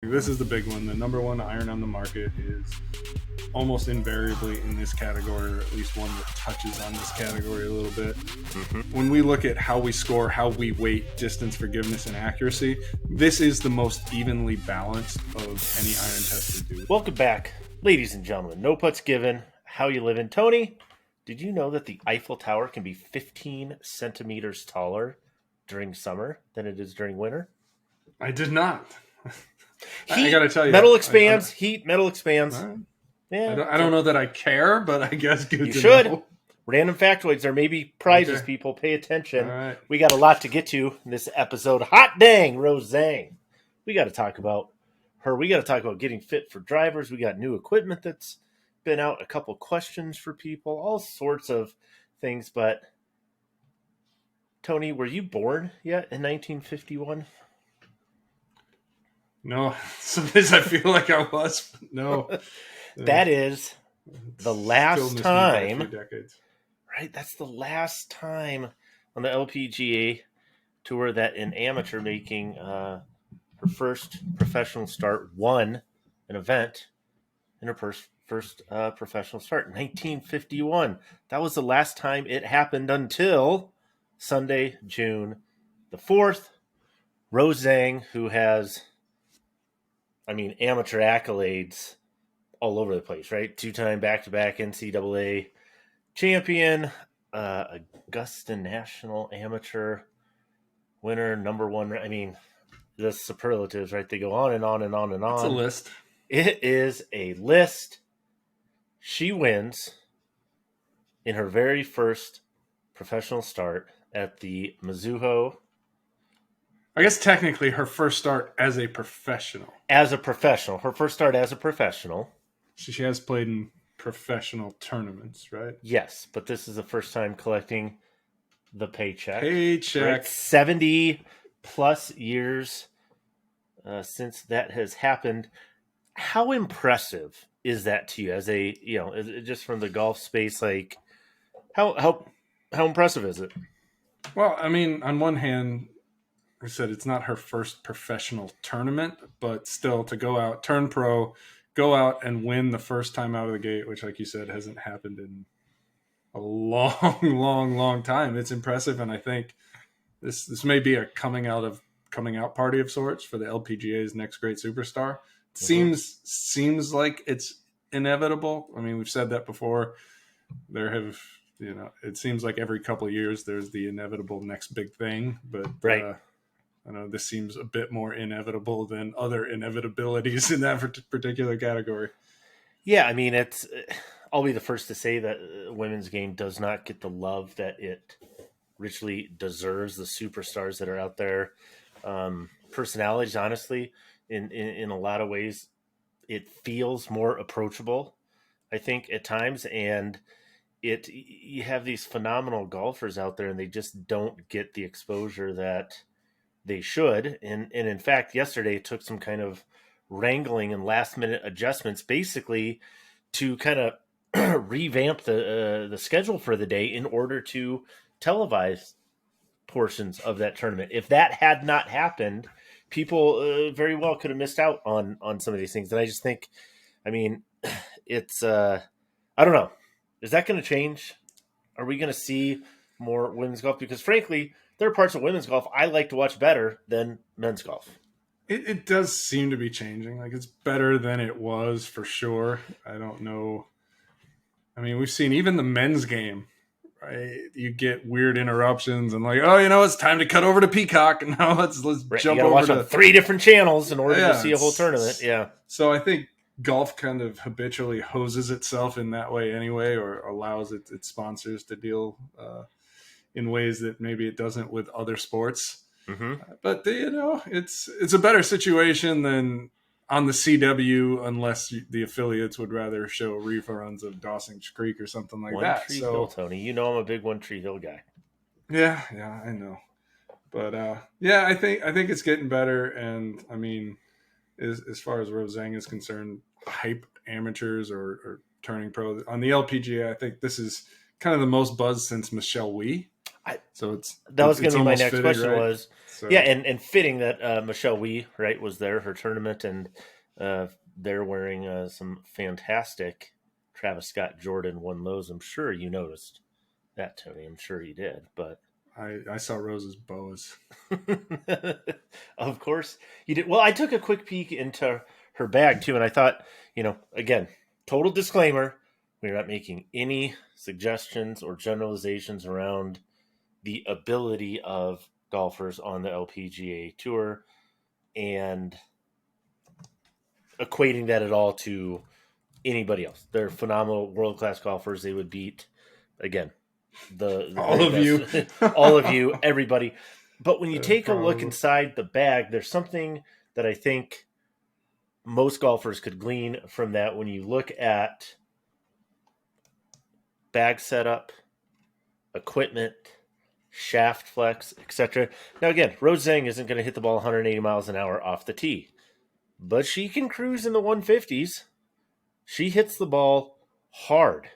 This is the big one. The number one iron on the market is almost invariably in this category, or at least one that touches on this category a little bit. When we look at how we score, how we weight distance, forgiveness, and accuracy, this is the most evenly balanced of any iron test we do. Welcome back, ladies and gentlemen. No putts given. How you living? Tony, did you know that the Eiffel Tower can be 15 centimeters taller during summer than it is during winter? I did not. Heat, I gotta tell you, metal expands. Heat, metal expands. Right. Yeah, I don't know that I care, but I guess good you to should. know. Random factoids. There may be prizes, Okay. people. Pay attention. All right. We got a lot to get to in this episode. Hot dang, Rose Zhang. We got to talk about her. We got to talk about getting fit for drivers. We got new equipment that's been out. A couple questions for people. All sorts of things. But, Tony, were you born yet in 1951? No, sometimes I feel like I was, but no. That is the last Still missed me by a few time. decades. Right, that's the last time on the LPGA tour that an amateur making her first professional start won an event in her first professional start in 1951. That was the last time it happened until Sunday, June the 4th. Rose Zhang, who has, amateur accolades all over the place, right? Two-time back-to-back NCAA champion, Augusta National Amateur winner, number one. The superlatives, right? They go on and on and on and on. It's a list. It is a list. She wins in her very first professional start at the Mizuho. I guess technically her first start as a professional. As a professional. Her first start as a professional. She has played in professional tournaments, right? Yes, but this is the first time collecting the paycheck. Paycheck. Right? 70 plus years since that has happened. How impressive is that to you as a, just from the golf space? Like, how impressive is it? Well, on one hand, I said it's not her first professional tournament, but still to go out, turn pro, go out and win the first time out of the gate, which, like you said, hasn't happened in a long time. It's impressive, and I think this may be a coming out party of sorts for the LPGA's next great superstar. It seems like it's inevitable. We've said that before. It seems like every couple of years there's the inevitable next big thing, but right. I know this seems a bit more inevitable than other inevitabilities in that particular category. Yeah, I'll be the first to say that women's game does not get the love that it richly deserves. The superstars that are out there, personalities, honestly, in a lot of ways, it feels more approachable, I think, at times. And you have these phenomenal golfers out there, and they just don't get the exposure that they should. And in fact, yesterday it took some kind of wrangling and last minute adjustments basically to kind of revamp the schedule for the day in order to televise portions of that tournament. If that had not happened, people very well could have missed out on some of these things. And I just think, it's, I don't know. Is that going to change? Are we going to see more women's golf? Because frankly, there are parts of women's golf I like to watch better than men's golf. It does seem to be changing. Like, it's better than it was for sure. I don't know. We've seen even the men's game, right? You get weird interruptions and it's time to cut over to Peacock. And now let's right. jump you over watch to on 3 different channels in order to see a whole tournament. Yeah. So I think golf kind of habitually hoses itself in that way anyway, or allows its sponsors to deal in ways that maybe it doesn't with other sports. But it's a better situation than on the CW, unless the affiliates would rather show reruns of Dawson's Creek or something like that. Tree Hill, Tony. I'm a big One Tree Hill guy. Yeah, I know. But I think it's getting better. And as far as Rose Zhang is concerned, hype amateurs or turning pro on the LPGA, I think this is kind of the most buzz since Michelle Wie. I, So that was going it's to be my almost next fitting, question right? was, yeah, So and fitting that Michelle Wee, right, was there, her tournament, and uh, they're wearing some fantastic Travis Scott Jordan 1 lows. I'm sure you noticed that, Tony. I'm sure you did, but I saw Rose's boas. of course you did. Well, I took a quick peek into her bag too, and I thought, again, total disclaimer: we're not making any suggestions or generalizations around the ability of golfers on the LPGA tour and equating that at all to anybody else. They're phenomenal world class golfers. They would beat, again, the All very of best, you. all of you, everybody. But when you take a look Probably. inside the bag, there's something that I think most golfers could glean from that when you look at bag setup, equipment, shaft flex, etc. Now, again, Rose Zhang isn't going to hit the ball 180 miles an hour off the tee, but she can cruise in the 150s. She hits the ball hard.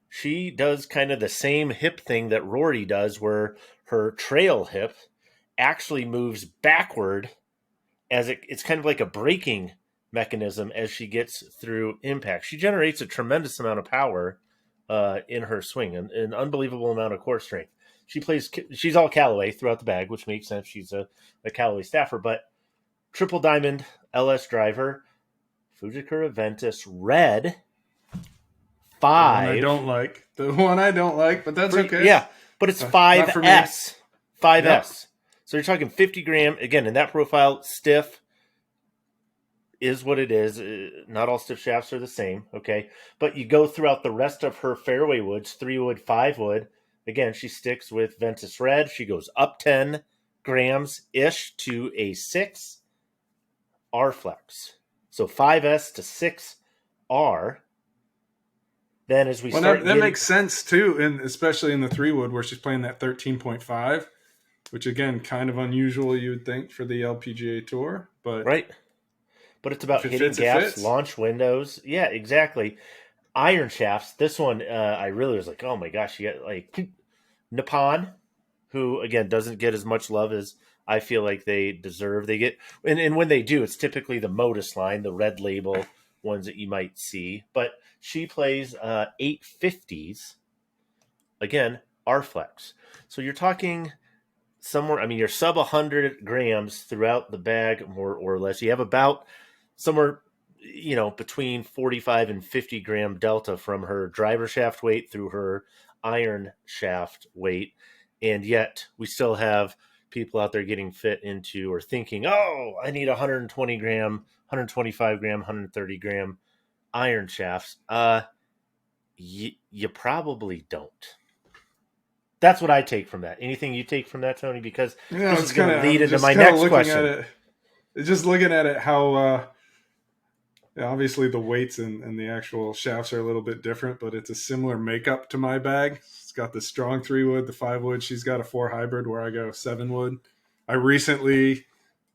She does kind of the same hip thing that Rory does, where her trail hip actually moves backward as it's kind of like a braking mechanism as she gets through impact. She generates a tremendous amount of power in her swing, an unbelievable amount of core strength. She's all Callaway throughout the bag, which makes sense. She's a Callaway staffer, but triple diamond LS driver, Fujikura Ventus red The one I 5. don't like. The one I don't like, but that's okay. Yeah, but it's Not for me. 5S. Yep. 5S. So you're talking 50 gram. Again, in that profile, stiff is what it is. Not all stiff shafts are the same, okay? But you go throughout the rest of her fairway woods, 3 wood, 5 wood. Again, she sticks with Ventus Red. She goes up 10 grams ish to a 6 R flex. So 5S to 6R. Then as we Well, start that getting makes sense too, and especially in the 3 wood where she's playing that 13.5, which again, kind of unusual you would think for the LPGA Tour, but right, but it's about if it hitting fits, it gaps, fits. launch windows. Yeah, exactly. Iron shafts. This one, I really was like, oh my gosh, you got like Nippon, who again doesn't get as much love as I feel like they deserve. They get, and when they do, it's typically the Modus line, the red label ones that you might see. But she plays 850s again, R-Flex. So you're talking somewhere. I mean, you're sub 100 grams throughout the bag, more or less. You have about somewhere, between 45 and 50 gram delta from her driver shaft weight through her iron shaft weight. And yet we still have people out there getting fit into or thinking, oh, I need 120 gram, 125 gram, 130 gram iron shafts. You probably don't. That's what I take from that. Anything you take from that, Tony? Because this is It's going kind to of, lead I'm into just my kind of next looking at question. it, just looking at it how, yeah, obviously the weights and the actual shafts are a little bit different, but it's a similar makeup to my bag. It's got the strong 3 wood, the 5 wood. She's got a 4 hybrid where I go 7 wood. I recently,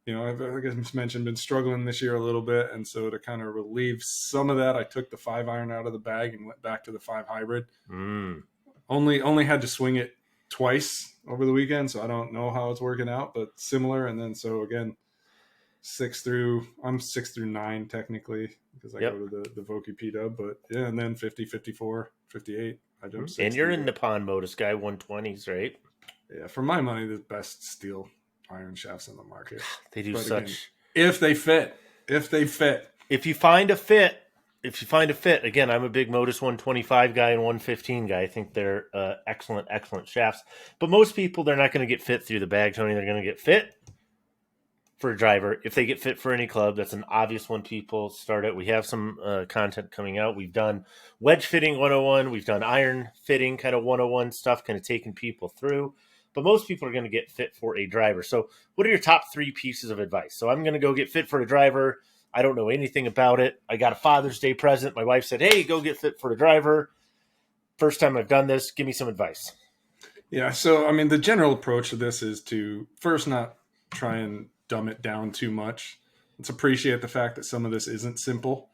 I've, like I mentioned, been struggling this year a little bit. And so to kind of relieve some of that, I took the 5 iron out of the bag and went back to the 5 hybrid. Mm. Only had to swing it twice over the weekend, so I don't know how it's working out, but similar. And then so again, I'm 6 through 9 technically because I go Yep. to the Voki P Dub, but yeah, and then 50, 54, 58. I jump And you're 60, in but Nippon Modus guy 120s, right? yeah, for my money, the best steel iron shafts in the market. They do But again, such. if they fit, If you find a fit, again, I'm a big Modus 125 guy and 115 guy. I think they're excellent, excellent shafts. But most people, they're not going to get fit through the bag, Tony. They're going to get fit for a driver. If they get fit for any club, that's an obvious one people start at. We have some content coming out. We've done wedge fitting 101. We've done iron fitting kind of 101 stuff, kind of taking people through. But most people are going to get fit for a driver. So what are your top 3 pieces of advice? So I'm going to go get fit for a driver. I don't know anything about it. I got a Father's Day present. My wife said, hey, go get fit for a driver. First time I've done this. Give me some advice. yeah. So I mean, the general approach to this is to first not try and dumb it down too much. Let's appreciate the fact that some of this isn't simple.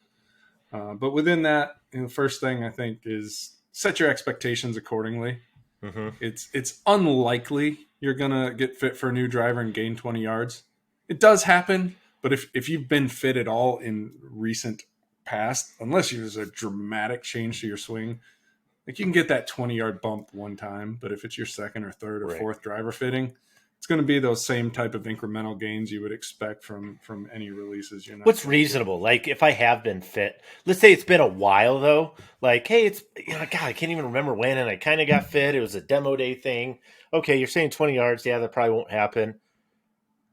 But within that, the first thing I think is set your expectations accordingly. Mm-hmm. It's unlikely you're gonna get fit for a new driver and gain 20 yards. It does happen, but if you've been fit at all in recent past, unless there's a dramatic change to your swing, like you can get that 20-yard bump one time, but if it's your second or third or Right. fourth driver fitting, it's going to be those same type of incremental gains you would expect from any releases. You're not. What's reasonable? Like if I have been fit, let's say it's been a while though. Like, hey, it's God, I can't even remember when, and I kind of got fit. It was a demo day thing. Okay, you're saying 20 yards. Yeah, that probably won't happen.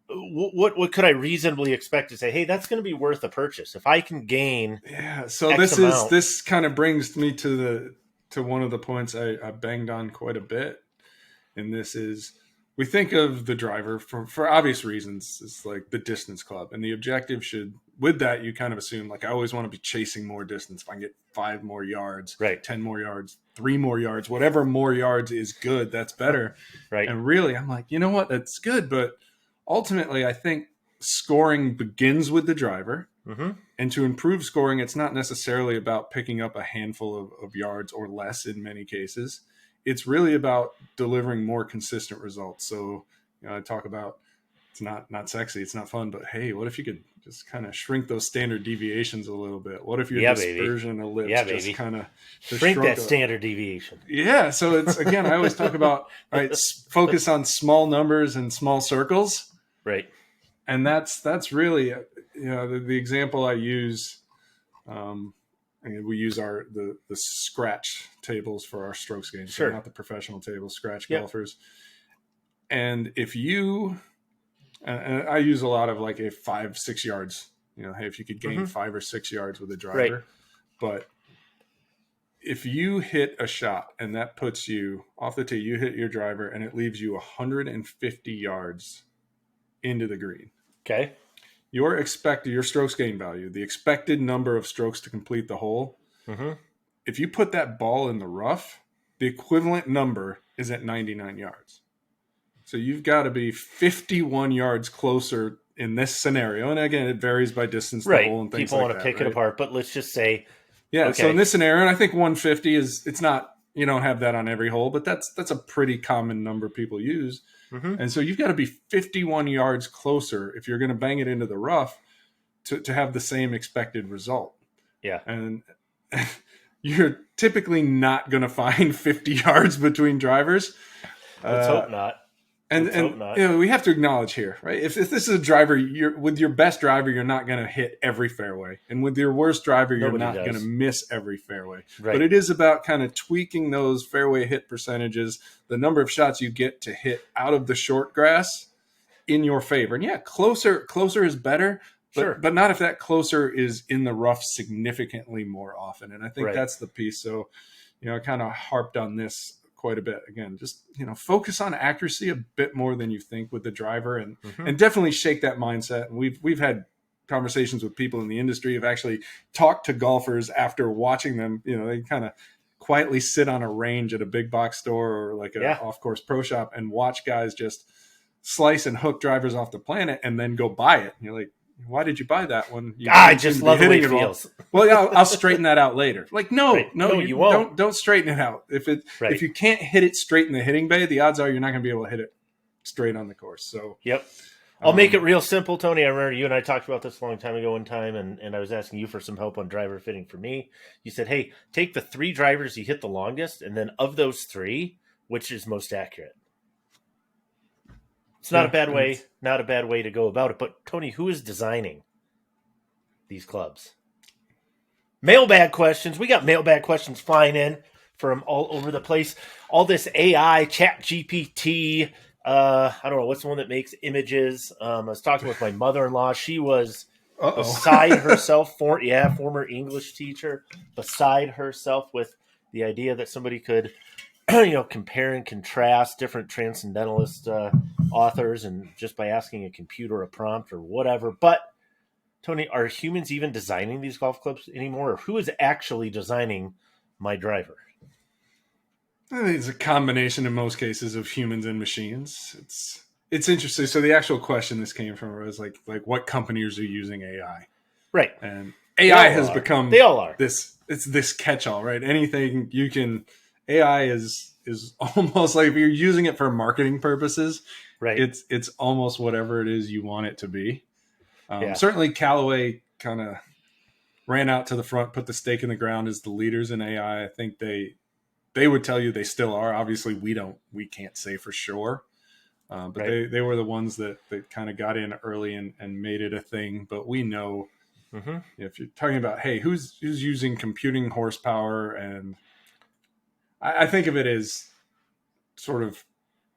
What could I reasonably expect to say? Hey, that's going to be worth a purchase if I can gain. Yeah. So X amount. this kind of brings me to one of the points I banged on quite a bit, and this is we think of the driver for obvious reasons. It's like the distance club, and the objective should with that you kind of assume like I always want to be chasing more distance. If I can get 5 more yards, Right. 10 more yards, 3 more yards, whatever more yards is good, that's better. Right. And really, I'm like, you know what, that's good, but ultimately, I think scoring begins with the driver. Mm-hmm. And to improve scoring, it's not necessarily about picking up a handful of yards or less in many cases. It's really about delivering more consistent results. So, I talk about it's not sexy, it's not fun, but hey, what if you could just kind of shrink those standard deviations a little bit? What if your dispersion ellipse just kind of shrink that standard deviation? Yeah. So it's again, I always talk about focus on small numbers and small circles. Right. And that's really, the example I use, and we use the scratch tables for our strokes games, sure. So not the professional tables, scratch golfers. And if you, and I use a lot of like a 5-6 yards, hey, if you could gain 5 or 6 yards with a driver, but if you hit a shot and that puts you off the tee, you hit your driver and it leaves you 150 yards into the green. Okay. Your strokes gain value, the expected number of strokes to complete the hole. Mm-hmm. If you put that ball in the rough, the equivalent number is at 99 yards. So you've got to be 51 yards closer in this scenario. And again, it varies by distance, the hole and things People like want to pick it apart, but let's just say, yeah. Okay. So in this scenario, and I think 150 it's not, you don't have that on every hole, but that's a pretty common number people use. Mm-hmm. And so you've got to be 51 yards closer if you're going to bang it into the rough to have the same expected result. Yeah. And you're typically not going to find 50 yards between drivers. Let's hope not. And we have to acknowledge here, right? If this is a driver, with your best driver, you're not going to hit every fairway. And with your worst driver, you're not going to miss every fairway. Right. But it is about kind of tweaking those fairway hit percentages, the number of shots you get to hit out of the short grass in your favor. And yeah, closer is better, but not if that closer is in the rough significantly more often. And I think that's the piece. So, I kind of harped on this quite a bit. Again, just focus on accuracy a bit more than you think with the driver, and definitely shake that mindset. And we've had conversations with people in the industry who've actually talked to golfers after watching them. They kind of quietly sit on a range at a big box store or like a off-course pro shop and watch guys just slice and hook drivers off the planet and then go buy it. And you're like, why did you buy that one? I just love the way it feels. Well, yeah, I'll straighten that out later. Like, no, you won't. Don't straighten it out. If you can't hit it straight in the hitting bay, the odds are you're not going to be able to hit it straight on the course. So, I'll make it real simple, Tony. I remember you and I talked about this a long time ago one time, and I was asking you for some help on driver fitting for me. You said, hey, take the 3 drivers you hit the longest, and then of those 3, which is most accurate? It's not a bad way to go about it. But Tony, who is designing these clubs? Mailbag questions. We got mailbag questions flying in from all over the place. All this AI, Chat GPT. I don't know what's the one that makes images. I was talking with my mother-in-law. She was beside herself. Former English teacher, beside herself with the idea that somebody could compare and contrast different transcendentalist authors, and just by asking a computer a prompt or whatever. But Tony, are humans even designing these golf clubs anymore, or who is actually designing my driver? I think it's a combination in most cases of humans and machines. It's interesting. So the actual question this came from was like what companies are using AI? Right. And AI has become they all are this catch-all, right? Anything you can. AI is is almost like if you're using it for marketing purposes, Right. it's almost whatever it is you want it to be. Yeah. Certainly, Callaway kind of ran out to the front, put the stake in the ground as the leaders in AI. I think they would tell you they still are. Obviously, we can't say for sure. But Right. they were the ones that kind of got in early and made it a thing. But we know Mm-hmm. if you're talking about, hey, who's using computing horsepower, and I think of it as sort of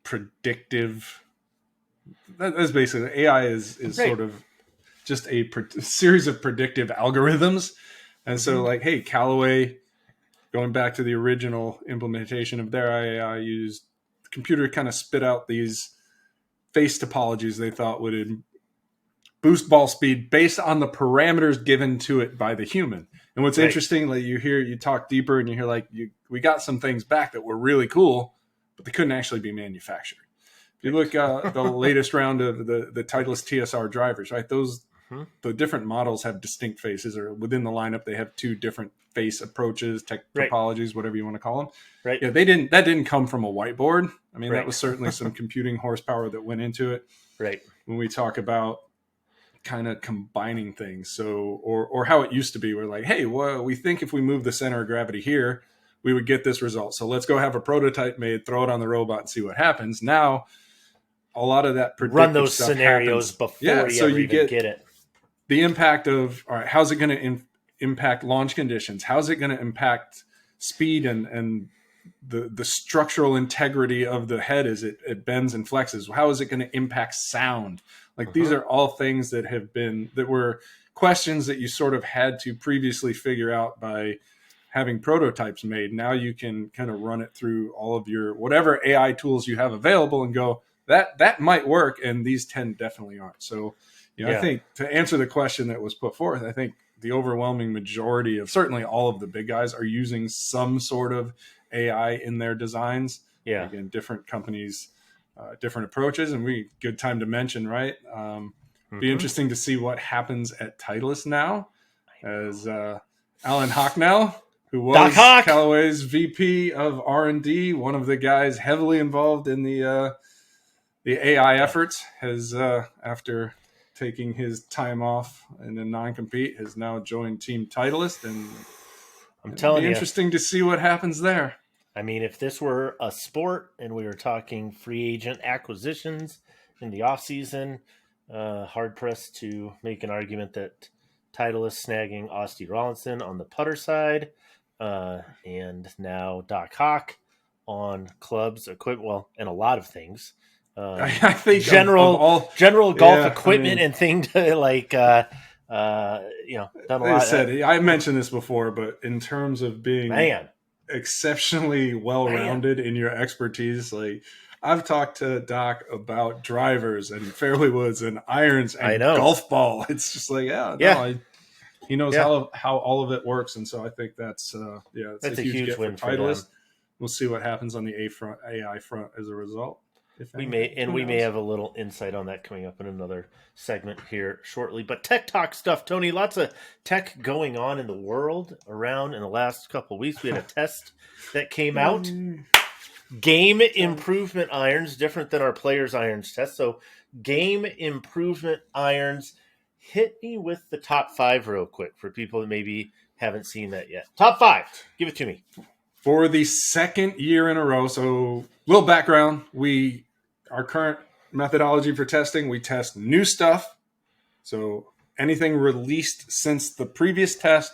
predictive. That's basically AI is Right. sort of just a series of predictive algorithms. And so, like, hey, Callaway, going back to the original implementation of their AI, used the computer kind of spit out these face topologies they thought would boost ball speed based on the parameters given to it by the human. And what's interesting, like you talk deeper and you hear like we got some things back that were really cool, but they couldn't actually be manufactured. If you look the latest round of the Titleist TSR drivers, right? The different models have distinct faces, or within the lineup they have two different face approaches, topologies, whatever you want to call them. Right. Yeah, that didn't come from a whiteboard. I mean, that was certainly some computing horsepower that went into it. Right. When we talk about kind of combining things, so or how it used to be, we're like, hey, well, we think if we move the center of gravity here, we would get this result. So let's go have a prototype made, throw it on the robot, and see what happens. Now, a lot of that predictive run those stuff scenarios happens. before you ever even get it. The impact of, all right, how's it going to impact launch conditions? How's it going to impact speed and the structural integrity of the head as it bends and flexes? How is it going to impact sound? Like these are all things that were questions that you sort of had to previously figure out by having prototypes made. Now you can kind of run it through all of your whatever AI tools you have available and go, that might work, and these 10 definitely aren't. So, I think to answer the question that was put forth, I think the overwhelming majority of certainly all of the big guys are using some sort of AI in their designs. Yeah. Again, different companies, different approaches, and good time to mention, right? Be interesting to see what happens at Titleist now, as Alan Hocknell, who was Callaway's VP of R&D, one of the guys heavily involved in the AI efforts, has after taking his time off in a non-compete, has now joined Team Titleist, and I'm telling you, interesting to see what happens there. I mean, if this were a sport and we were talking free agent acquisitions in the offseason, hard pressed to make an argument that Titleist snagging Austin Rollinson on the putter side, and now Doc Hawk on clubs, equipment, well, and a lot of things. I think general golf equipment and thing to like, done a lot. I mentioned this before, but in terms of being exceptionally well-rounded in your expertise, like I've talked to Doc about drivers and fairway woods and irons and golf ball. It's just like, he knows how all of it works, and so I think that's a huge win for Titleist. We'll see what happens on the AI front as a result. We may have a little insight on that coming up in another segment here shortly. But tech talk stuff, Tony. Lots of tech going on in the world around in the last couple of weeks. We had a test that came out. Game improvement irons, different than our players' irons test. So game improvement irons. Hit me with the top 5 real quick for people that maybe haven't seen that yet. Top 5. Give it to me. For the second year in a row. So little background. Our current methodology for testing, we test new stuff. So anything released since the previous test,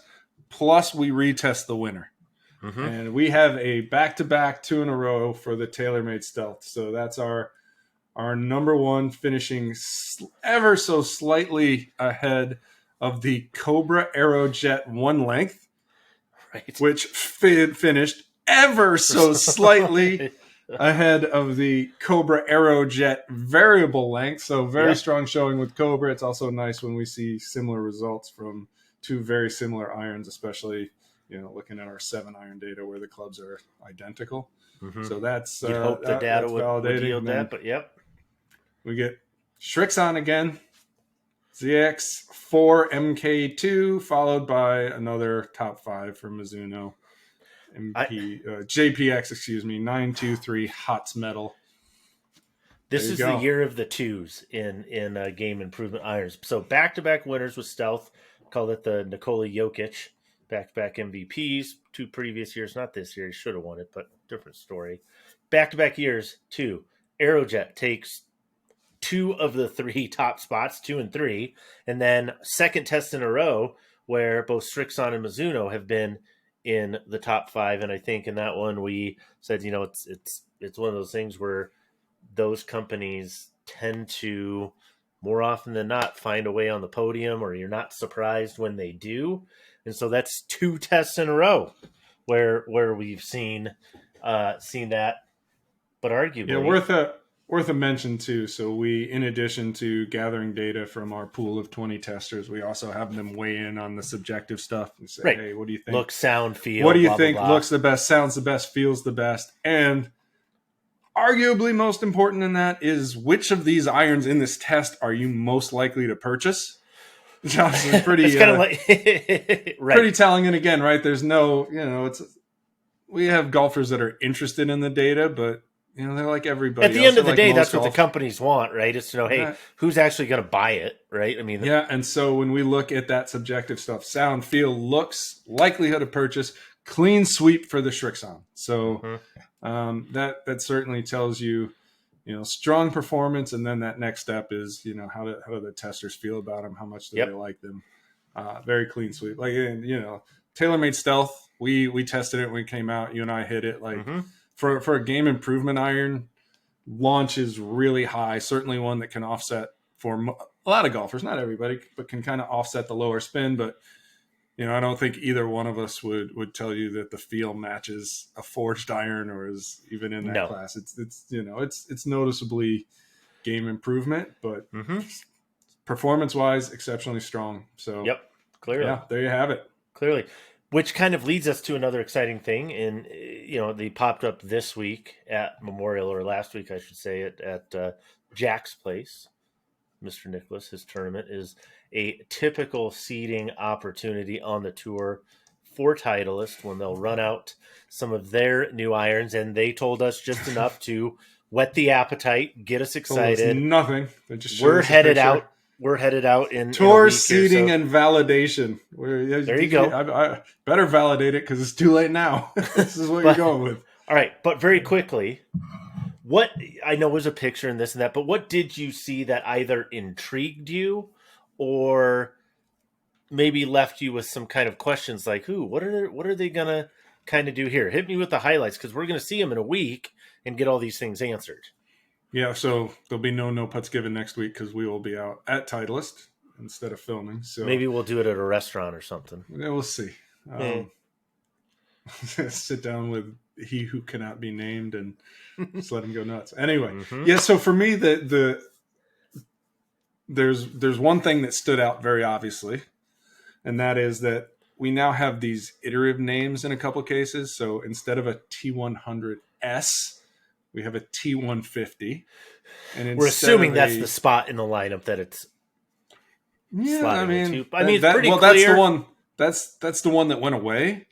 plus we retest the winner. And we have a back-to-back 2 in a row for the TaylorMade Stealth. So that's our number one, finishing ever so slightly ahead of the Cobra Aerojet 1 length, which finished ever so slightly ahead of the Cobra Aerojet variable length. So very strong showing with Cobra. It's also nice when we see similar results from 2 very similar irons, especially looking at our 7-iron data where the clubs are identical. So that's you'd hope the data would yield that, but we get Shrixon again, ZX4 MK2, followed by another top 5 for Mizuno. JPX, excuse me, 923 Hots Metal. This is the year of the twos in game improvement irons. So back-to-back winners with Stealth. Call it the Nikola Jokic. Back-to-back MVPs. 2 previous years. Not this year. He should have won it, but different story. Back-to-back years, 2. Aerojet takes 2 of the 3 top spots, 2 and 3. And then second test in a row where both Strixon and Mizuno have been in the top 5. And I think in that one we said, it's one of those things where those companies tend to, more often than not, find a way on the podium, or you're not surprised when they do. And so that's 2 tests in a row where we've seen that. But arguably, worth a mention too. So we, in addition to gathering data from our pool of 20 testers, we also have them weigh in on the subjective stuff and say, right. Hey, what do you think? Look, sound, feel. What do you blah, think blah, blah. looks the best, sounds the best, feels the best, and arguably most important in that is which of these irons in this test are you most likely to purchase? Which is pretty, it's kind of like right. Pretty telling. And again, right, there's no, we have golfers that are interested in the data, but they're like everybody. At the end of the day, that's what the companies want, right? It's to know, hey, who's actually going to buy it, right? I mean, yeah. And so when we look at that subjective stuff, sound, feel, looks, likelihood of purchase, clean sweep for the Strixon. So that certainly tells you, strong performance. And then that next step is, how do the testers feel about them? How much do they like them? Very clean sweep. Like, TaylorMade Stealth, we tested it when it came out. You and I hit it. Like for a game improvement iron, launch is really high. Certainly one that can offset for a lot of golfers, not everybody, but can kind of offset the lower spin. But I don't think either one of us would tell you that the feel matches a forged iron or is even in that class. It's noticeably game improvement, but performance wise, exceptionally strong. So clearly, there you have it. Clearly, which kind of leads us to another exciting thing. And they popped up this week at Memorial, or last week, I should say, at Jack's place. Mr. Nicholas, his tournament is a typical seeding opportunity on the tour for Titleist when they'll run out some of their new irons, and they told us just enough to whet the appetite, get us excited. Nothing. We're headed out. We're headed out in tour seeding and validation. There you go. I better validate it because it's too late now. This is what you're going with. All right, but very quickly. What I know was a picture and this and that, but what did you see that either intrigued you or maybe left you with some kind of questions like, what are they going to kind of do here? Hit me with the highlights because we're going to see them in a week and get all these things answered. Yeah, so there'll be no putts given next week because we will be out at Titleist instead of filming. So maybe we'll do it at a restaurant or something. Yeah, we'll see. Sit down with he who cannot be named and just let him go nuts. Anyway, so for me, there's one thing that stood out very obviously, and that is that we now have these iterative names in a couple cases. So instead of a T100S, we have a T150. And we're assuming that's the spot in the lineup that it's slotting into. It's pretty clear. That's the one. That's the one that went away.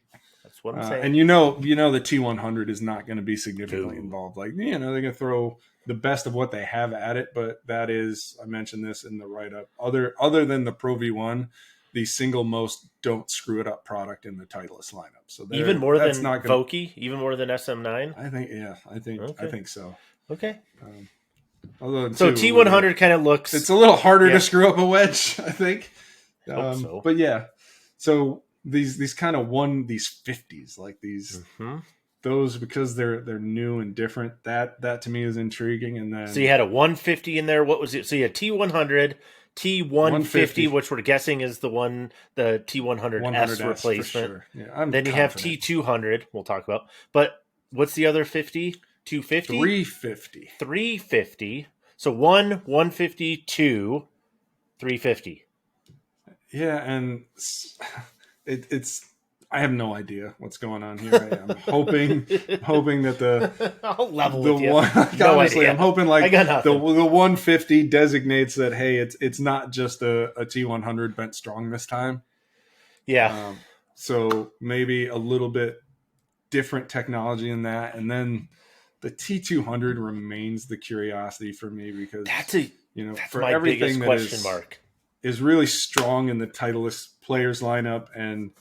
What I'm saying. And the T100 is not going to be significantly involved. Like, they're going to throw the best of what they have at it, but that is, I mentioned this in the write-up, other than the Pro V1, the single most don't screw it up product in the Titleist lineup. So even more than Vokey, even more than SM9? I think so. Okay. So T100 kind of looks... It's a little harder to screw up a wedge, I think. Hope so. But yeah, so... These kind of these 50s, like these those, because they're new and different, that to me is intriguing. And then so you had a 150 in there. What was it? So you had T100, T150, which we're guessing is the T100S replacement. Sure. Yeah, then you have T200. We'll talk about. But what's the other 50? 250? 350. 350. So 150, 2, 350. Yeah, and it's I have no idea what's going on here. I'm hoping that I'll level with you. Honestly, I'm hoping the 150 designates that, hey, it's not just a T100 bent strong this time. Yeah. So maybe a little bit different technology in that. And then the T200 remains the curiosity for me because, that's for my everything biggest that question mark. is really strong in the Titleist players lineup and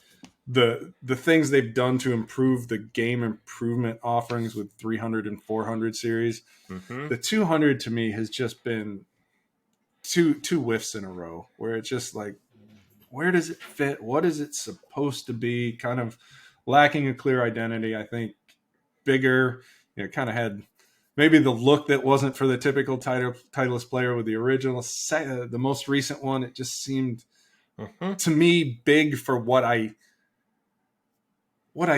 the things they've done to improve the game improvement offerings with 300 and 400 series, the 200 to me has just been two whiffs in a row where it's just like, where does it fit? What is it supposed to be? Kind of lacking a clear identity. I think bigger, kind of had maybe the look that wasn't for the typical Titleist player with the original. The most recent one, it just seemed to me big for what I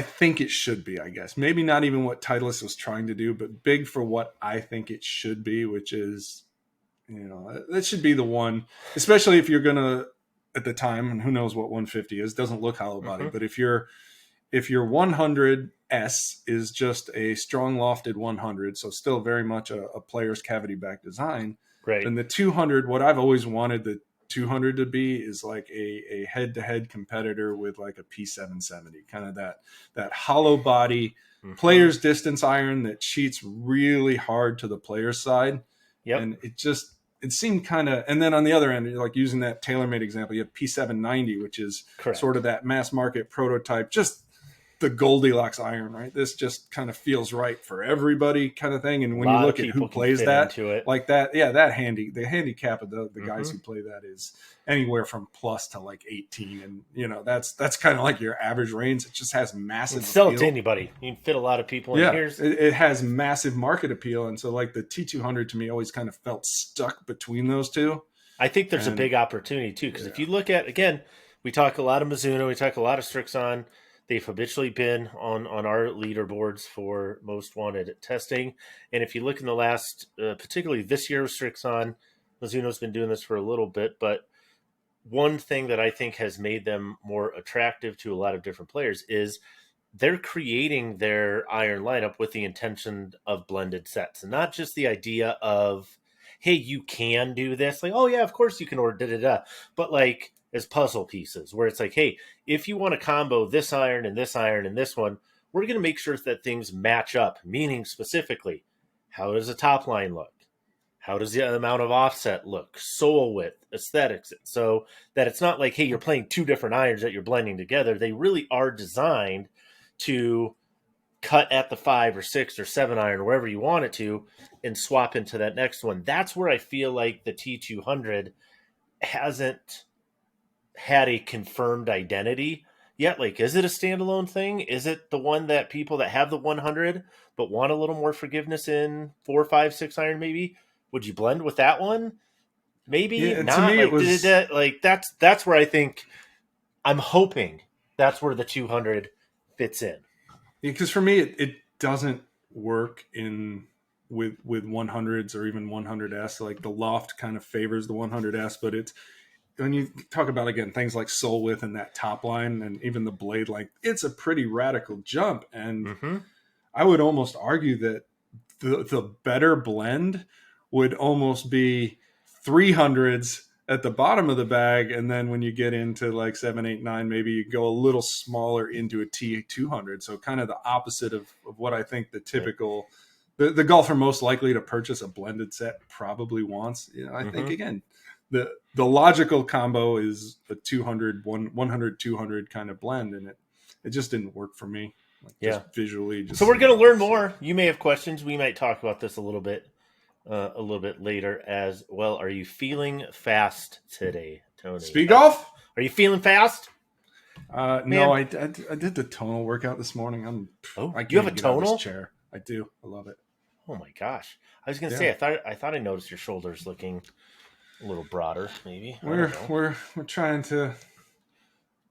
think it should be, I guess. Maybe not even what Titleist was trying to do, but big for what I think it should be, which is, that should be the one, especially if you're going to, at the time, and who knows what 150 is, doesn't look hollow body, but if your 100S is just a strong lofted 100, so still very much a player's cavity back design, right? Then the 200, what I've always wanted the 200 to be is like a head-to-head competitor with like a P770, kind of that hollow body player's distance iron that cheats really hard to the player's side. Yep. And it seemed kind of, and then on the other end, like using that TaylorMade example, you have P790, which is sort of that mass market prototype, just the Goldilocks iron, right? This just kind of feels right for everybody kind of thing. And when you look at who plays that, like that, the handicap of the guys who play that is anywhere from plus to like 18. And, that's kind of like your average range. It just has massive sell appeal. It to anybody. You can fit a lot of people in. It has massive market appeal. And so like the T200 to me always kind of felt stuck between those two. I think there's a big opportunity too. Because if you look at, again, we talk a lot of Mizuno, we talk a lot of Strixon. They've habitually been on our leaderboards for most wanted testing. And if you look in the last, particularly this year with Strixon, Mizuno's been doing this for a little bit, but one thing that I think has made them more attractive to a lot of different players is they're creating their iron lineup with the intention of blended sets, and not just the idea of, hey, you can do this. Like, oh yeah, of course you can order da-da-da. But like, as puzzle pieces where it's like, hey, if you want to combo this iron and this iron and this one, we're going to make sure that things match up, meaning specifically, how does a top line look? How does the amount of offset look? Sole width, aesthetics. So that it's not like, hey, you're playing two different irons that you're blending together. They really are designed to cut at the 5 or 6 or 7 iron, or wherever you want it to, and swap into that next one. That's where I feel like the T200 hasn't had a confirmed identity yet. Like, is it a standalone thing? Is it the one that people that have the 100 but want a little more forgiveness in 4, 5, 6 iron? Maybe would you blend with that one? Maybe not. To me, like, it was like that's where I think, I'm hoping that's where the 200 fits in. Because for me, it doesn't work with 100s or even 100S. Like the loft kind of favors the 100S, but it's, when you talk about, again, things like sole width and that top line and even the blade length, it's a pretty radical jump. And I would almost argue that the better blend would almost be 300s at the bottom of the bag. And then when you get into like 7, 8, 9, maybe you go a little smaller into a T200. So kind of the opposite of what I think the typical, the golfer most likely to purchase a blended set probably wants. I think, again, the logical combo is a 100 200 kind of blend, and it just didn't work for me. Like, just visually. So we're going to learn more. You may have questions. We might talk about this a little bit later as well. Are you feeling fast today, Tony? Speed golf? Are you feeling fast? No, I did the tonal workout this morning. You have a tonal chair? I do. I love it. Oh my gosh! I was going to say, I thought I noticed your shoulders looking a little broader. Maybe we're trying to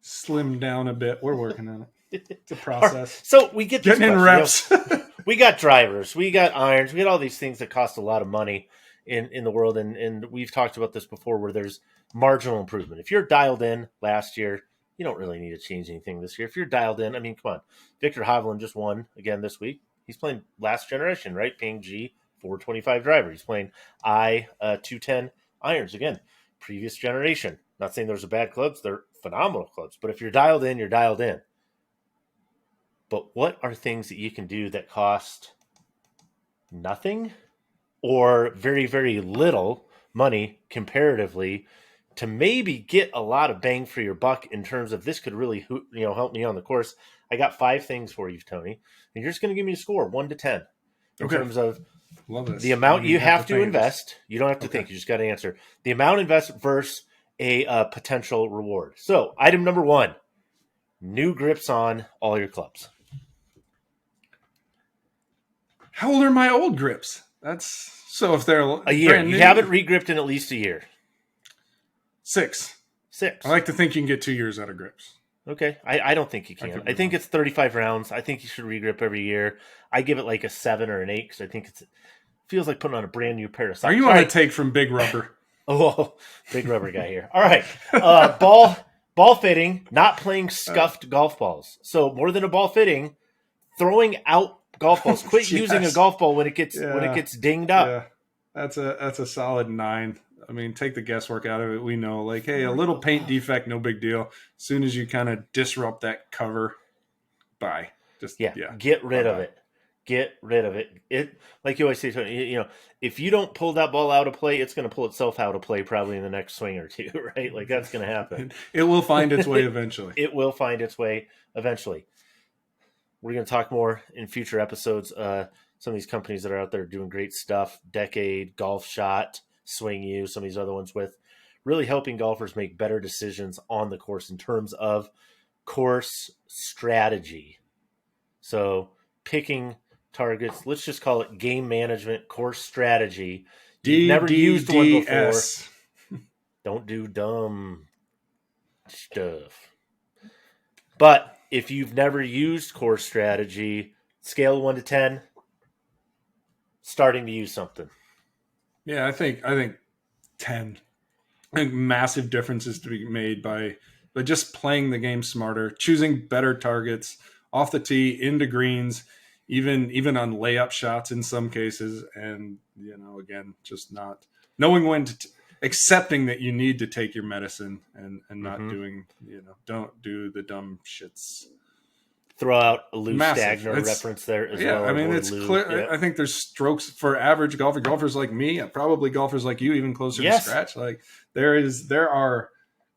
slim down a bit. We're working on it. It's a process. So we get getting in reps. We got drivers, we got irons, we got all these things that cost a lot of money in the world, and we've talked about this before, where there's marginal improvement. If you're dialed in last year, you don't really need to change anything this year. If you're dialed in, I mean, come on. Victor Hovland just won again this week. He's playing last generation, right? Paying G 425 driver. He's playing I 210 irons again. Previous generation. Not saying those are bad clubs; they're phenomenal clubs. But if you're dialed in, you're dialed in. but what are things that you can do that cost nothing or very, very little money comparatively to maybe get a lot of bang for your buck in terms of this could really help me on the course? I got 5 things for you, Tony, and you're just going to give me a score 1 to 10 in terms of Love this. the amount you have to think invest. You don't have to think; you just got to answer the amount invest versus a potential reward. So, item number 1: new grips on all your clubs. How old are my old grips? That's so if they're A year. brand You new, haven't regripped in at least a year. 6. 6. I like to think you can get 2 years out of grips. Okay. I don't think you can. I think it's 35 rounds. I think you should regrip every year. I give it like a 7 or an 8 because I think it feels like putting on a brand new pair of socks. Are you on a take from Big Rubber? Oh, big rubber guy here. All right. Ball fitting, not playing scuffed golf balls. So more than a ball fitting, throwing out golf balls. Quit using a golf ball when it gets dinged up. Yeah, that's a solid 9. I mean, take the guesswork out of it. We know, like, hey, a little paint defect, no big deal. As soon as you kind of disrupt that cover, bye. Get rid of it. Get rid of it. It, like you always say, Tony, if you don't pull that ball out of play, it's going to pull itself out of play probably in the next swing or two, right? Like that's going to happen. It will find its way eventually. It will find its way eventually. We're going to talk more in future episodes. Some of these companies that are out there doing great stuff, Decade, Golf Shot, Swing You, some of these other ones with really helping golfers make better decisions on the course in terms of course strategy. So picking targets, let's just call it game management, course strategy. You've never used one before. Don't do dumb stuff. But if you've never used course strategy, scale 1 to 10, starting to use something. Yeah, I think 10. I think massive differences to be made by just playing the game smarter, choosing better targets off the tee, into greens, even on layup shots in some cases, and again, just not knowing when to accepting that you need to take your medicine and not doing don't do the dumb shits. Throw out a Lou Stagner reference there as well. Yeah, I mean, it's clear. Yep. I think there's strokes for average golfers like me, probably golfers like you, even closer to scratch. Like there are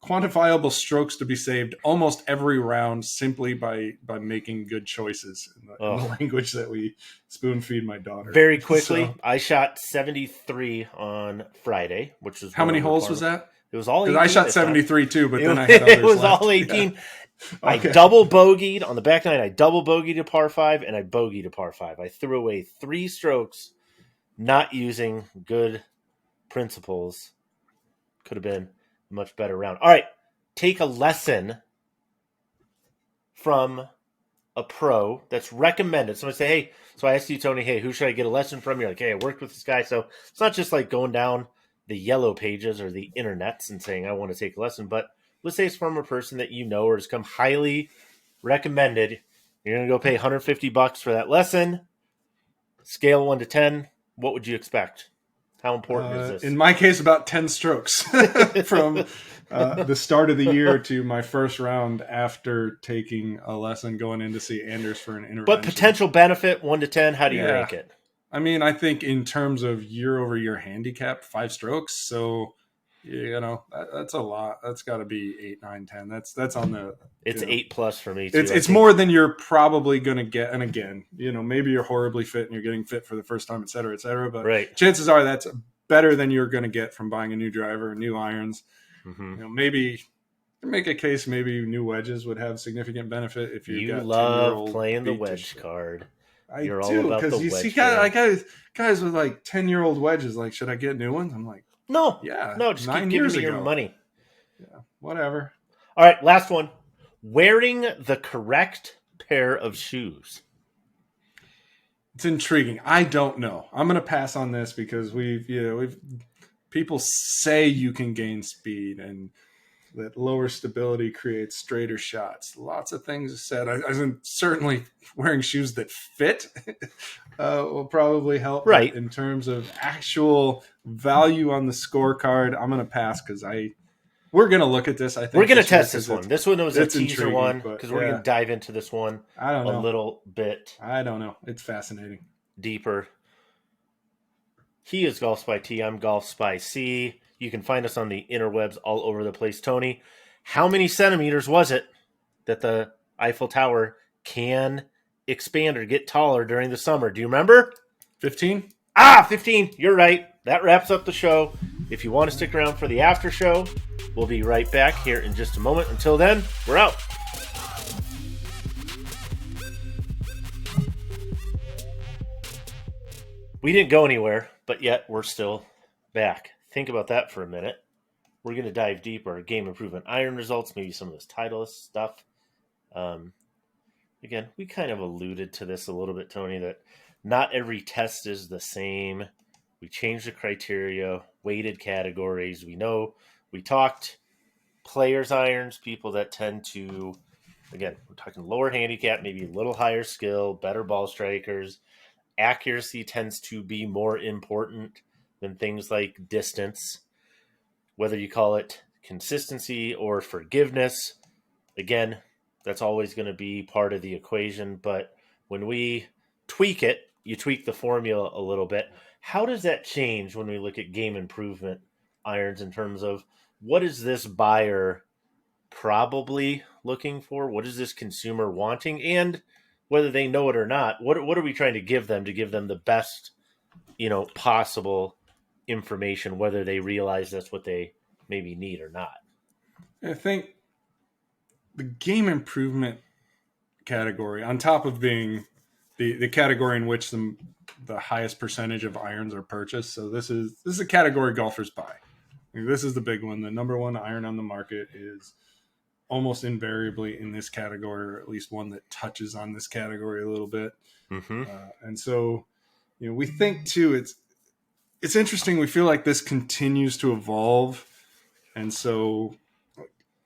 quantifiable strokes to be saved almost every round simply by making good choices in the language that we spoon feed my daughter. Very quickly, I shot 73 on Friday, which was how many holes was that? It was all 18. I shot 73 too, but then I had others it was left. all 18. Yeah. I Okay. double bogeyed on the back nine. I double bogeyed a par 5 and I bogeyed a par 5. I threw away 3 strokes, not using good principles. Could have been a much better round. All right, take a lesson from a pro that's recommended. Somebody say, hey, so I asked you, Tony, hey, who should I get a lesson from? You're like, hey, I worked with this guy. So it's not just like going down the yellow pages or the internets and saying, I want to take a lesson, but let's say it's from a person that you know or has come highly recommended. You're going to go pay $150 for that lesson. Scale 1 to 10. What would you expect? How important is this? In my case, about 10 strokes from the start of the year to my first round after taking a lesson going in to see Anders for an intervention. But potential benefit, 1 to 10, how do you rank it? I mean, I think in terms of year-over-year handicap, 5 strokes. So, that's a lot. That's got to be 8, 9, 10. That's on the. It's 8+ for me too. It's more than you're probably going to get. And again, maybe you're horribly fit and you're getting fit for the first time, et cetera, et cetera. But chances are that's better than you're going to get from buying a new driver, new irons. Mm-hmm. Maybe make a case. Maybe new wedges would have significant benefit if you love playing the wedge card. You're all about because you see guys with like 10-year-old wedges. Like, should I get new ones? I'm like. No, yeah, just keep giving me your money. Yeah, whatever. All right, last one. Wearing the correct pair of shoes. It's intriguing. I don't know. I'm going to pass on this because we've people say you can gain speed and that lower stability creates straighter shots. Lots of things said. Certainly wearing shoes that fit will probably help. Right. In terms of actual value on the scorecard, I'm going to pass because I we're gonna look at this. I think We're going to this year test this one. This one was a it's teaser intriguing, one but because we're going to dive into this one I don't a know. little bit I don't know. It's fascinating. deeper. He is Golf Spy T. I'm Golf Spy C. You can find us on the interwebs all over the place. Tony, how many centimeters was it that the Eiffel Tower can expand or get taller during the summer? Do you remember? 15? 15. You're right. That wraps up the show. If you want to stick around for the after show, we'll be right back here in just a moment. Until then, we're out. We didn't go anywhere, but yet we're still back. Think about that for a minute. We're going to dive deeper. Game improvement iron results, maybe some of this Titleist stuff. Again, we kind of alluded to this a little bit, Tony, that not every test is the same. We changed the criteria, weighted categories. We know we talked players' irons, people that tend to, again, we're talking lower handicap, maybe a little higher skill, better ball strikers. Accuracy tends to be more important than things like distance. Whether you call it consistency or forgiveness, again, that's always going to be part of the equation. But when we tweak it, you tweak the formula a little bit. How does that change when we look at game improvement irons in terms of what is this buyer probably looking for? What is this consumer wanting? And whether they know it or not, what are we trying to give them the best, possible information, whether they realize that's what they maybe need or not? I think the game improvement category, on top of being the category in which the highest percentage of irons are purchased, so this is a category golfers buy. This is the big one. The number one iron on the market is almost invariably in this category, or at least one that touches on this category a little bit. Mm-hmm. And so, we think too, it's interesting. We feel like this continues to evolve. And so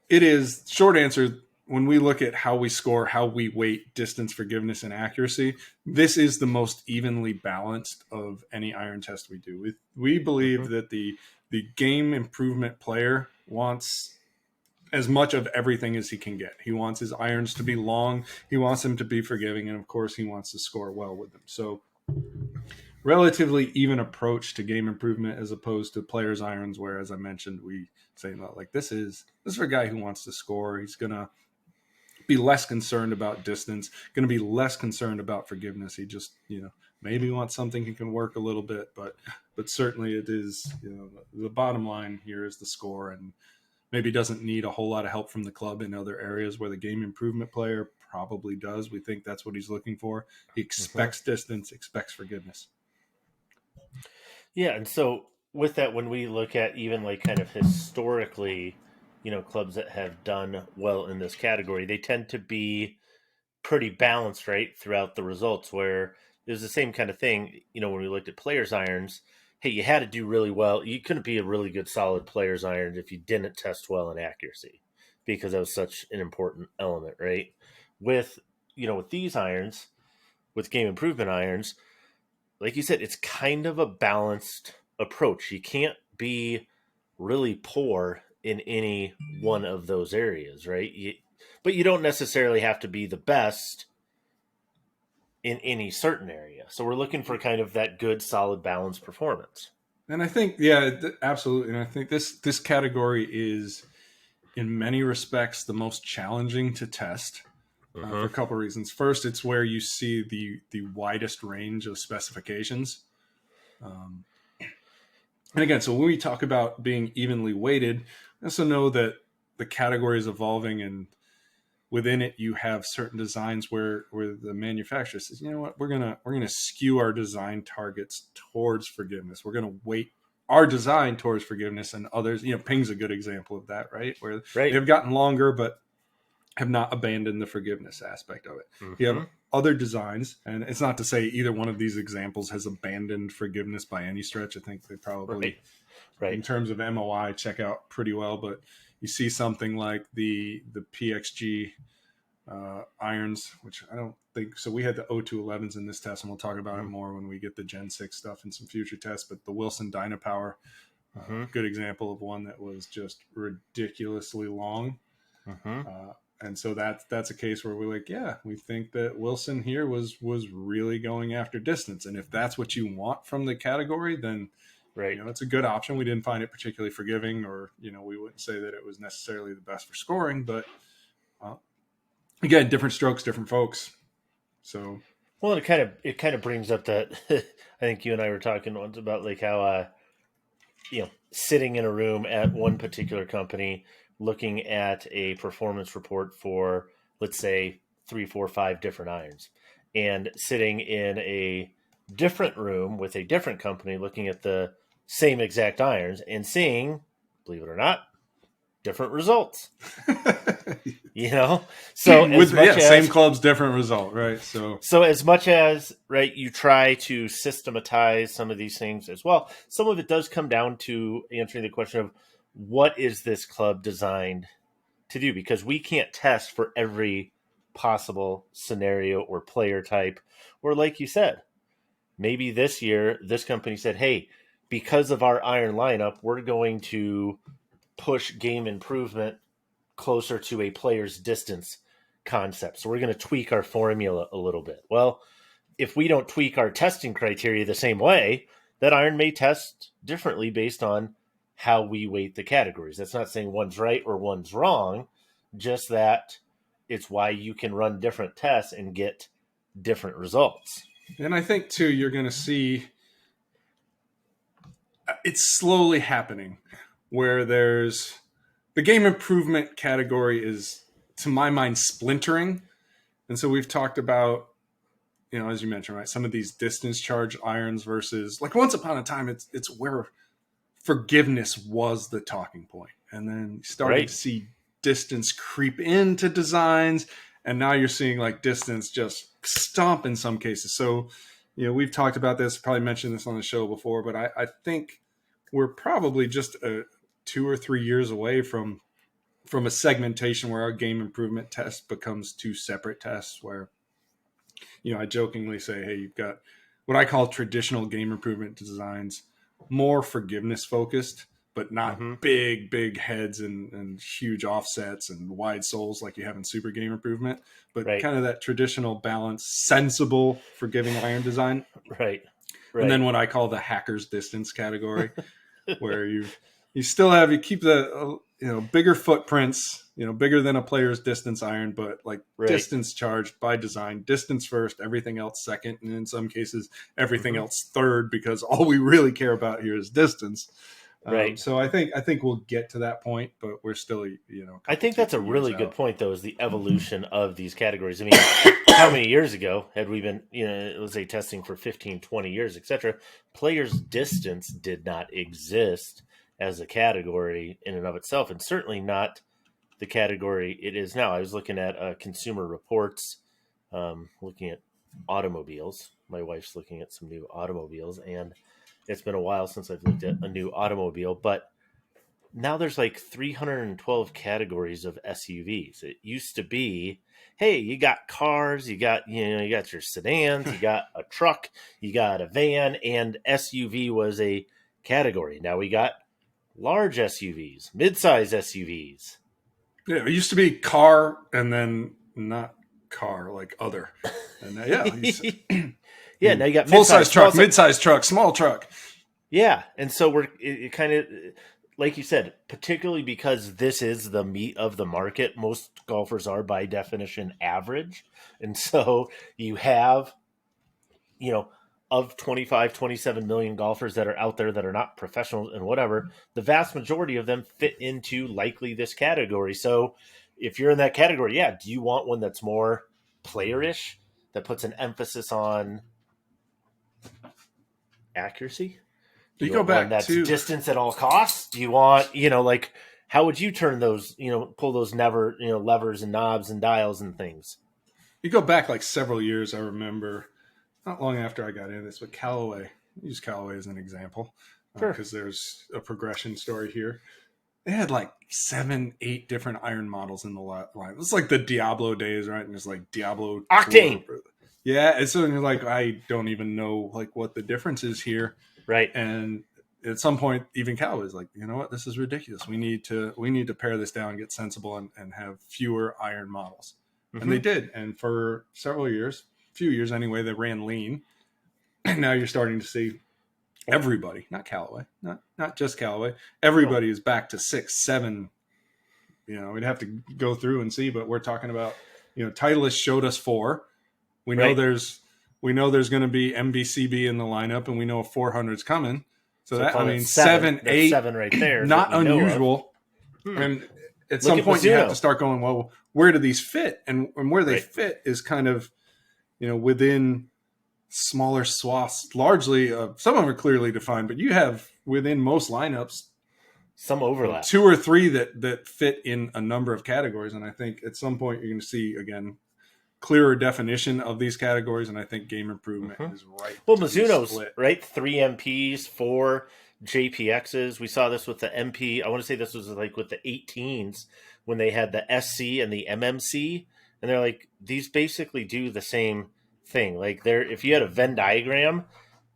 it is, short answer, when we look at how we score, how we weight distance, forgiveness, and accuracy, this is the most evenly balanced of any iron test we do. We believe that the game improvement player wants as much of everything as he can get. He wants his irons to be long. He wants them to be forgiving. And of course, he wants to score well with them. So relatively even approach to game improvement as opposed to players' irons, where, as I mentioned, we say, like, this is for a guy who wants to score. He's going to be less concerned about distance, going to be less concerned about forgiveness. He just, maybe wants something he can work a little bit, but certainly it is, the bottom line here is the score, and maybe doesn't need a whole lot of help from the club in other areas where the game improvement player probably does. We think that's what he's looking for. He expects distance, expects forgiveness. Yeah, and so with that, when we look at even like kind of historically, clubs that have done well in this category, they tend to be pretty balanced, right, throughout the results, where it was the same kind of thing, when we looked at players' irons. Hey, you had to do really well. You couldn't be a really good, solid player's iron if you didn't test well in accuracy, because that was such an important element, right? With, with these irons, with game improvement irons, like you said, it's kind of a balanced approach. You can't be really poor in any one of those areas, right? But you don't necessarily have to be the best in any certain area. So we're looking for kind of that good, solid, balanced performance. And I think, absolutely. And I think this category is, in many respects, the most challenging to test for a couple of reasons. First, it's where you see the widest range of specifications. And again, so when we talk about being evenly weighted, we also know that the category is evolving, and within it, you have certain designs where the manufacturer says, you know what, we're gonna skew our design targets towards forgiveness. We're gonna weight our design towards forgiveness, and others, Ping's a good example of that, right? Where they've gotten longer, but have not abandoned the forgiveness aspect of it. You have other designs, and it's not to say either one of these examples has abandoned forgiveness by any stretch. I think they probably, in terms of MOI, check out pretty well, but you see something like the PXG irons, which I don't think so. We had the O211s in this test, and we'll talk about it more when we get the Gen 6 stuff in some future tests. But the Wilson Dynapower Good example of one that was just ridiculously long. Mm-hmm. And so that's a case where we're like, yeah, we think that Wilson here was really going after distance. And if that's what you want from the category, then Right. it's a good option. We didn't find it particularly forgiving, or we wouldn't say that it was necessarily the best for scoring, but again, different strokes, different folks. So Well, it kind of brings up that I think you and I were talking once about like how sitting in a room at one particular company looking at a performance report for, let's say, 3, 4, 5 different irons, and sitting in a different room with a different company looking at the same exact irons and seeing, believe it or not, different results. So as with much same as clubs, different result, right? so as much as right, you try to systematize some of these things as well. Some of it does come down to answering the question of what is this club designed to do? Because we can't test for every possible scenario or player type. Or like you said, maybe this year this company said, "Hey, because of our iron lineup, we're going to push game improvement closer to a player's distance concept. So we're going to tweak our formula a little bit." Well, if we don't tweak our testing criteria the same way, that iron may test differently based on how we weight the categories. That's not saying one's right or one's wrong, just that it's why you can run different tests and get different results. And I think too, you're going to see it's slowly happening where there's the game improvement category is, to my mind, splintering. And so we've talked about, as you mentioned, right, some of these distance charge irons versus, like, once upon a time, it's where forgiveness was the talking point. And then you started to see distance creep into designs. And now you're seeing like distance just stomp in some cases. So, we've talked about this, probably mentioned this on the show before, but I think we're probably just 2 or 3 years away from a segmentation where our game improvement test becomes 2 separate tests where, I jokingly say, hey, you've got what I call traditional game improvement designs, more forgiveness focused, but not big heads and huge offsets and wide soles like you have in super game improvement, but kind of that traditional balance, sensible forgiving iron design. Right. And then what I call the hacker's distance category, where you keep the bigger footprints, bigger than a player's distance iron, but like distance charged by design, distance first, everything else second, and in some cases everything else third, because all we really care about here is distance. So I think we'll get to that point, but we're still I think that's a really good point, though, is the evolution of these categories. I mean, how many years ago had we been, let's say, testing for 15, 20 years, etc.? Players' distance did not exist as a category in and of itself, and certainly not the category it is now. I was looking at Consumer Reports, looking at automobiles. My wife's looking at some new automobiles, and it's been a while since I've looked at a new automobile, but now there's like 312 categories of SUVs. It used to be, hey, you got cars, you got your sedans, you got a truck, you got a van, and SUV was a category. Now we got large SUVs, mid-size SUVs. Yeah, it used to be car and then not car, like other. And yeah, now you got full-size truck, mid-size truck, small truck. Yeah, and so it kind of, like you said, particularly because this is the meat of the market, most golfers are by definition average. And so you have, of 25, 27 million golfers that are out there that are not professionals and whatever, the vast majority of them fit into likely this category. So if you're in that category, do you want one that's more playerish, that puts an emphasis on accuracy? Do you go want back one that's to distance at all costs? Do you want, like, how would you turn those, pull those levers and knobs and dials and things? You go back like several years, I remember, not long after I got into this, but Callaway, use Callaway as an example, because there's a progression story here. They had like 7, 8 different iron models in the line. It was like the Diablo days, right? And there's like Diablo Octane. Yeah, and so you're like, I don't even know like what the difference is here. Right. And at some point, even Callaway's like, you know what, this is ridiculous. We need to pare this down, get sensible, and have fewer iron models. Mm-hmm. And they did. And for several years, few years anyway, they ran lean. And now you're starting to see everybody, not Callaway, not just Callaway, everybody is back to 6, 7. You know, we'd have to go through and see, but we're talking about, you know, Titleist showed us 4. We know there's going to be MBCB in the lineup, and we know a 400's coming. So that, I mean, 7, 8, 7 right there, not unusual. And at some point, you have to start going, well, where do these fit? And where they fit is kind of, you know, within smaller swaths. Largely, some of them are clearly defined, but you have within most lineups some overlap, 2 or 3 that fit in a number of categories. And I think at some point you're going to see again clearer definition of these categories, and I think game improvement is right. Well, Mizuno's right, 3 MPs, 4 JPXs. We saw this with the MP. I want to say this was like with the 18s when they had the SC and the MMC, and they're like, these basically do the same thing. Like, if you had a Venn diagram,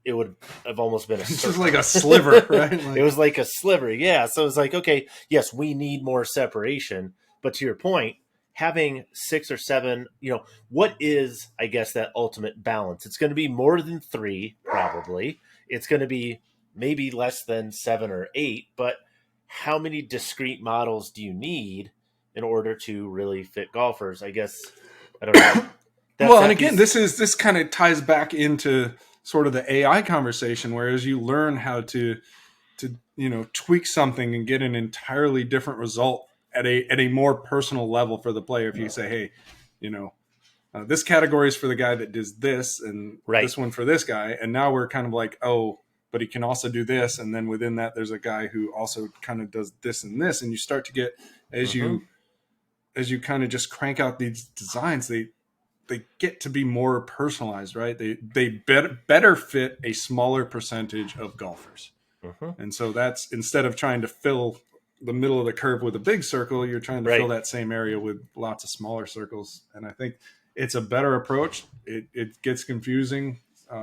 it would have almost been a circle. It's just like a sliver, right? It was like a sliver, yeah. So it's like, okay, yes, we need more separation, but to your point, having 6 or 7, you know, what is, I guess, that ultimate balance? It's going to be more than 3, probably. It's going to be maybe less than 7 or 8, but how many discrete models do you need in order to really fit golfers? I guess, I don't know. Well, and again, this kind of ties back into sort of the AI conversation, whereas you learn how to you know, tweak something and get an entirely different result at a more personal level for the player. If you say, hey, you know, this category is for the guy that does this, and this one for this guy, and now we're kind of like, oh, but he can also do this, and then within that there's a guy who also kind of does this and this, and you start to get, as you kind of just crank out these designs, they get to be more personalized, right? They better fit a smaller percentage of golfers. And so that's, instead of trying to fill the middle of the curve with a big circle, you're trying to fill that same area with lots of smaller circles. And I think it's a better approach. It gets confusing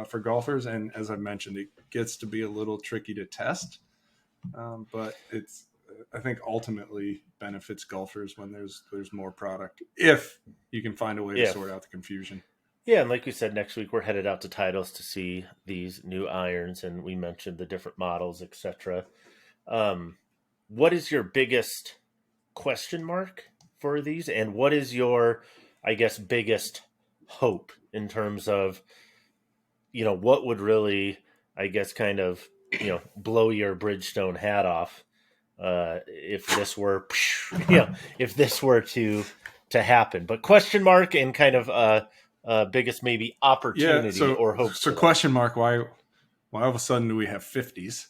for golfers, and as I mentioned, it gets to be a little tricky to test. But it's, I think, ultimately benefits golfers when there's more product, if you can find a way to sort out the confusion. Yeah, and like we said, next week we're headed out to Titleist to see these new irons, and we mentioned the different models, etc. What is your biggest question mark for these, and what is your, I guess, biggest hope in terms of, you know, what would really, I guess, kind of, you know, blow your Bridgestone hat off if this were, you know, if this were to happen? But question mark and kind of biggest maybe opportunity or hope. So question mark, why all of a sudden do we have 50s,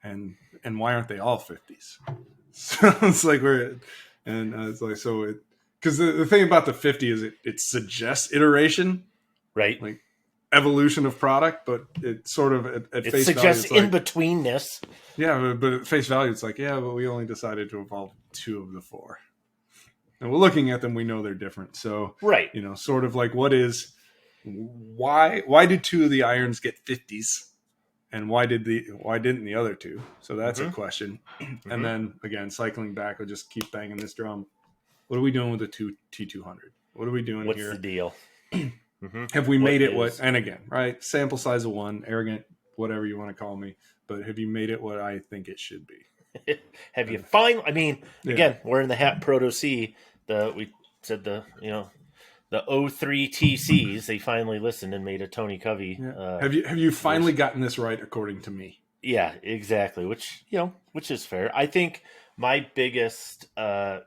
and why aren't they all 50s? So it's like it's like, so it, because the thing about the 50 is it suggests iteration, right? Like evolution of product, but it sort of at face value, suggests in-betweenness. Yeah, but at face value, it's like, yeah, but we only decided to evolve 2 of the 4. And we're looking at them, we know they're different. So, you know, sort of like, why did 2 of the irons get 50s, and why didn't the other 2? So that's a question. And then again, cycling back, I'll just keep banging this drum. What are we doing with the T200? What are we doing here? What's the deal? Have we made it what? And again, right, sample size of 1, arrogant, whatever you want to call me, but have you made it what I think it should be? Have you finally? I mean, again, we're in the Hat Proto C. We said the 03 TCs. They finally listened and made a Tony Covey. Have you finally gotten this right according to me? Yeah, exactly. Which is fair. I think my biggest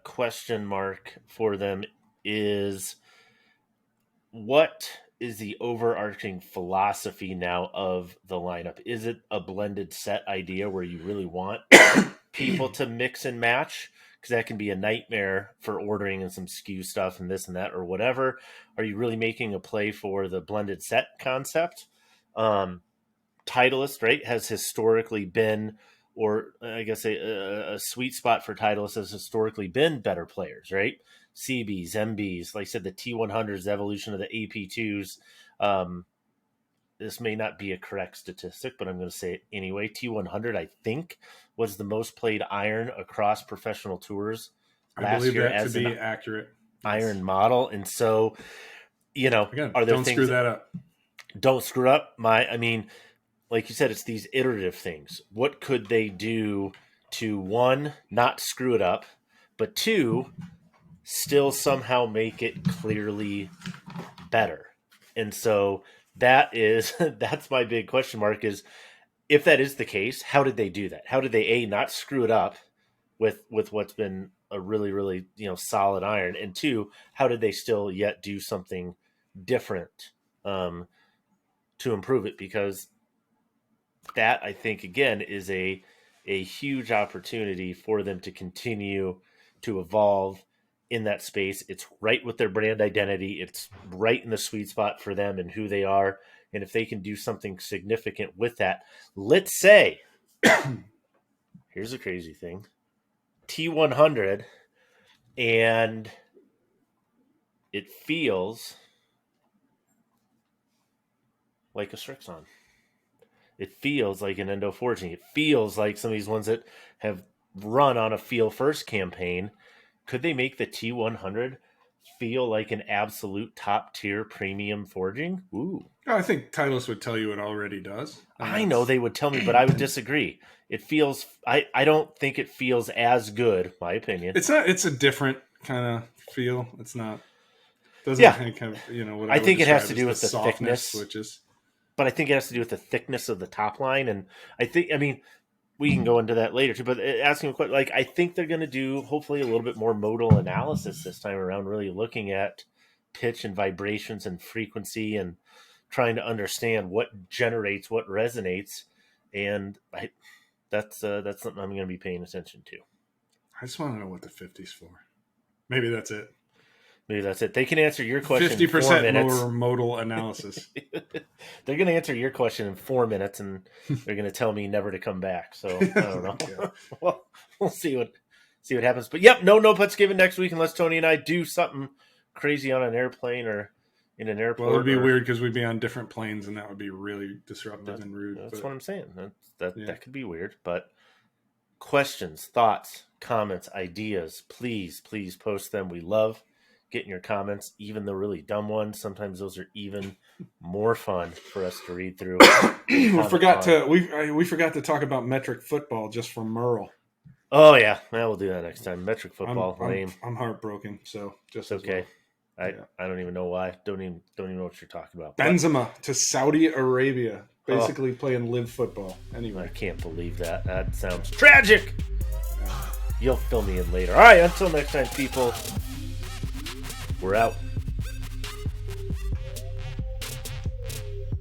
question mark for them is, what is the overarching philosophy now of the lineup? Is it a blended set idea where you really want people to mix and match? Because that can be a nightmare for ordering and some SKU stuff and this and that or whatever. Are you really making a play for the blended set concept? Titleist, right, has historically been, or I guess a sweet spot for Titleist has historically been better players, right? CBs, MBs, like I said, the T100s, the evolution of the AP2s. this may not be a correct statistic, but I'm going to say it anyway. T100, I think, was the most played iron across professional tours I last believe year that to as be an accurate. iron model. And so, Again, are there don't things screw that up. don't screw up? Like you said, it's these iterative things. What could they do to, one, not screw it up, but two, still somehow make it clearly better? And so that's my big question mark is, if that is the case, how did they do that? How did they, not screw it up with what's been a really, really, solid iron? And two, how did they still yet do something different to improve it? Because that, I think, again, is a huge opportunity for them to continue to evolve in that space. It's right with their brand identity. It's right in the sweet spot for them and who they are. And if they can do something significant with that, let's say, here's a crazy thing, T100, and it feels like a Strixon. It feels like an Endo Forging. It feels like some of these ones that have run on a feel first campaign. Could they make the T100 feel like an absolute top tier premium forging? Ooh. I think Titleist would tell you it already does. I know they would tell me, but I would disagree. It feels, I don't think it feels as good, my opinion. It's not, it's a different kind of feel. It's not, doesn't have, what I think it has to describe do as with the thickness. which is, but I think it has to do with the thickness of the top line. And I think, we can go into that later too, but asking a question, I think they're going to do hopefully a little bit more modal analysis this time around, really looking at pitch and vibrations and frequency and trying to understand what generates, what resonates. And that's something I'm going to be paying attention to. I just want to know what the 50's for. Maybe that's it. Maybe that's it. They can answer your question 50% in 4 minutes. more modal analysis. They're going to answer your question in 4 minutes, and they're going to tell me never to come back. So I don't know. Yeah. Well, we'll see what happens. But yep, no putts given next week unless Tony and I do something crazy on an airplane or in an airport. Well, it would be weird because we'd be on different planes, and that would be really disruptive and rude. That's what I'm saying. That could be weird. But questions, thoughts, comments, ideas, please post them. We love getting your comments, even the really dumb ones. Sometimes those are even more fun for us to read through. we forgot to talk about metric football just for Merle. Oh yeah, we'll do that next time. Metric football, lame. I'm heartbroken. So just okay. Well. I don't even know why. Don't even know what you're talking about. Benzema to Saudi Arabia, basically playing live football. Anyway, I can't believe that. That sounds tragic. You'll fill me in later. All right, until next time, people. We're out.